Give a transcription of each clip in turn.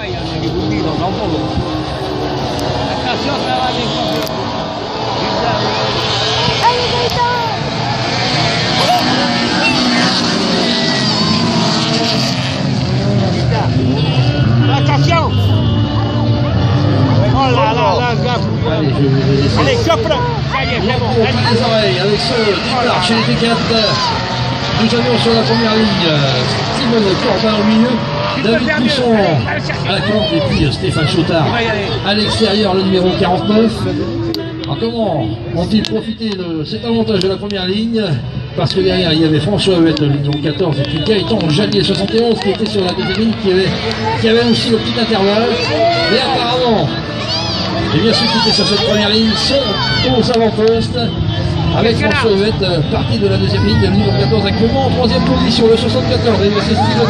Attention! Oh là là là, allez, chope là! Les oreilles avec ce départ chez les T4. Nous avions sur la première ligne Steven Corbin au milieu, David Pousson à la commande et puis Stéphane Chautard à l'extérieur, le numéro 49. Alors comment ont-ils profité de cet avantage de la première ligne? Parce que derrière il y avait François Huette, le numéro 14, et puis Gaëtan Jallier 71 qui était sur la deuxième ligne, qui avait aussi le petit intervalle. Et apparemment, eh bien, ceux qui étaient sur cette première ligne sont aux avant-postes, avec François Huette, parti de la deuxième ligne, le numéro 14 actuellement en troisième position, le 74, et c'est Steven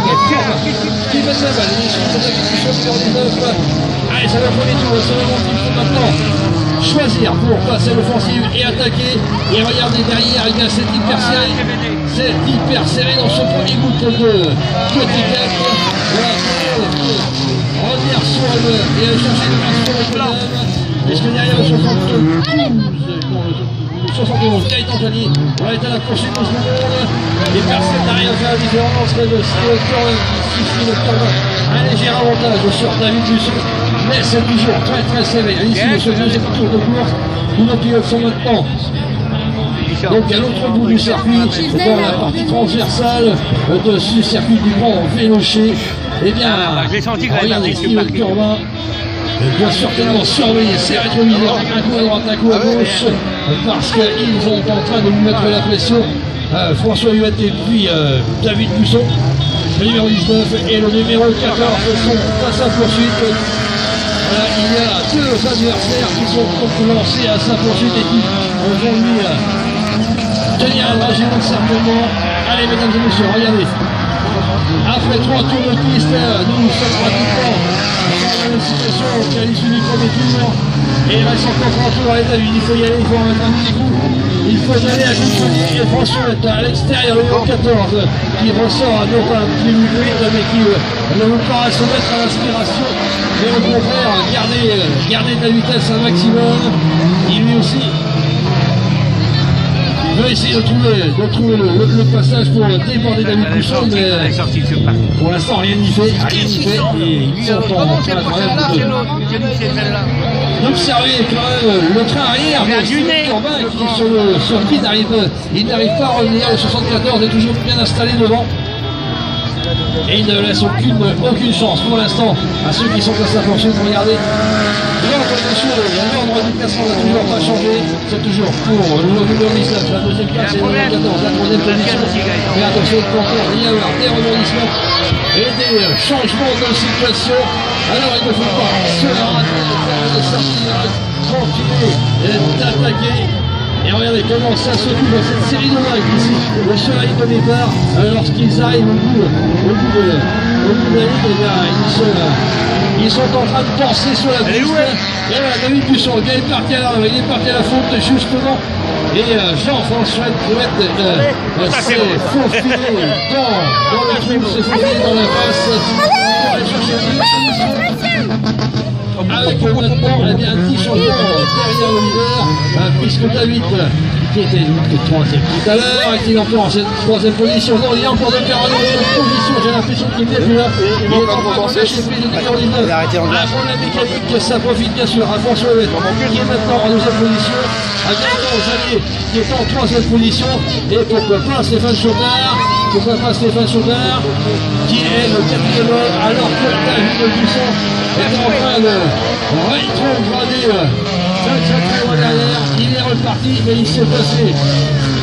qui met sa balle, il est sur cette exécution numéro 19. Allez, c'est le premier tour, c'est le moment qu'il faut maintenant choisir pour passer l'offensive et attaquer. Et regardez derrière, il y a cet hyper serré dans ce premier groupe de petit 4. Voilà, revenir sur elle et aller chercher le maximum de puisque derrière le 71, Gaëtan Jallier va être à la poursuite de ce monde. Et personne n'a rien fait à la différence de le Corbin. Un léger avantage sur David Pousson, mais c'est toujours très très sévère. Ici, ce deuxième tour de course, où nos pilotes sont maintenant donc à l'autre bout du circuit, dans la partie transversale de ce circuit du Grand Vélocher. Eh bien, regardez Steven Corbin doit certainement surveiller ses rétroviseurs, un coup à droite, un coup à gauche, parce qu'ils sont en train de lui mettre la pression. François Huette et puis David Pousson, le numéro 19 et le numéro 14 sont à sa poursuite. Voilà, il y a deux adversaires qui sont lancés à sa poursuite et qui vont lui tenir un régime certainement. Allez, mesdames et messieurs, regardez. Après 3 tours de piste, nous sommes pratiquement dans une situation qui a l'issue du premier tour. Et il reste encore 3 tours à l'état. Il faut y aller, il faut en mettre un petit coup. Il faut y aller à Gouponi et François est à l'extérieur, le numéro 14, qui ressort à non pas un petit vite, mais qui ne veut pas se mettre à l'inspiration. Mais au contraire, garder de la vitesse un maximum. Il lui aussi veut essayer de trouver le passage pour déborder David Pousson, mais pour l'instant rien n'y fait. Et ils sont en train d'observer quand même le train arrière, mais Steven Corbin qui est sur le guide il n'arrive pas à revenir. Le 74 est toujours bien installé devant. Et il ne laisse aucune chance pour l'instant à ceux qui sont à sa poursuite. Regardez, l'ordre du classement n'a toujours pas changé. C'est toujours pour le numéro 19, la deuxième place et le numéro 14, la troisième position. Mais attention, il peut encore y avoir des rebondissements et des changements de situation. Alors il ne faut pas se rater de sortir, continuer d'attaquer. Et regardez comment ça se joue dans cette série de vagues ici. Le soleil de départ, lorsqu'ils arrivent au bout de la ligne, ils sont en train de danser sur la piste. Et voilà, David Pousson, il est parti à la faute justement. Et Jean-François Huette s'est faufilé dans le trou, s'est faufilé dans la face pour aller chercher avec maintenant un petit changement derrière le leader, puisque David, qui était troisième tout à l'heure, est-il encore en cette troisième position? Non, il est encore de faire une autre position, j'ai l'impression qu'il n'est plus là. Il est en train de lâcher prise de numéro 19. Avant la mécanique, ça profite bien sûr à François Huette, qui est maintenant en deuxième position, à Gaëtan Jallier, qui est en troisième position, et pourquoi pas Stéphane Chautard, qui est le quatrième homme, alors que David Pousson est en train de rétrograder très loin derrière. Il est reparti, mais il s'est passé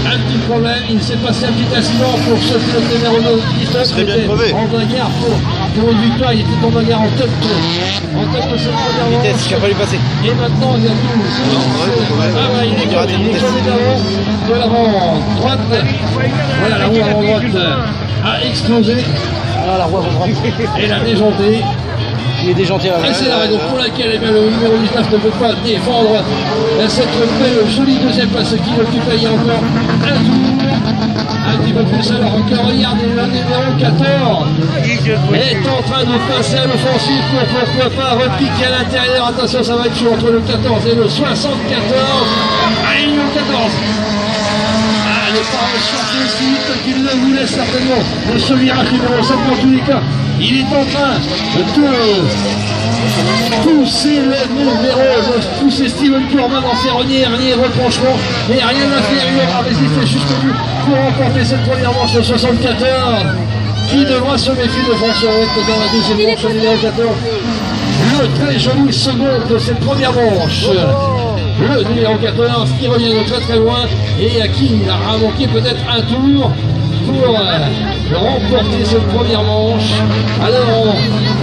un petit problème, il s'est passé un petit accident pour ce pilote numéro 19 qui était en bagarre pour une victoire. Il était en bagarre en tête de cette première vitesse qui a fallu passer. Et maintenant il y a tout. Il est tombé d'avant, de l'avant droite. Voilà, la roue avant droite a explosé. Voilà, la roue avant droite. Et la déjantée. Il est déjanté là. Et c'est la raison pour laquelle eh bien, le numéro 19 ne peut pas défendre cette belle jolie deuxième place qui occupe il y a encore un tour. Un petit peu plus alors encore, regardez le numéro 14 est en train de passer à l'offensive pour pourquoi pas repiquer à l'intérieur. Attention, ça va être chaud entre le 14 et le 74. Allez, numéro 14. Ah, le pas sorti aussi vite qu'il le voulait certainement de ce virage numéro 7 dans tous les cas. Il est en train de pousser le numéro, de pousser Steven Corbin dans ses derniers retranchements. Et rien à faire, il aura résisté jusqu'au bout pour remporter cette première manche de 74. Qui devra se méfier de François Huet dans la deuxième manche, numéro 14. Le très joli second de cette première manche. Le numéro 14 qui revient de très très loin et à qui il aura manqué peut-être un tour pour remporter cette première manche. Alors,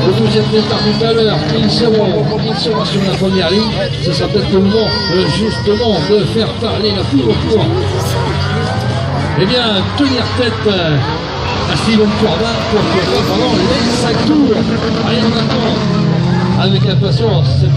le deuxième départ tout à l'heure, ils seront sur la première ligne. Ce sera peut-être le moment justement de faire parler la foule pour eh bien, tenir tête à Steven Corbin pour que pendant les 5 tours. Allez, maintenant, avec impatience, cette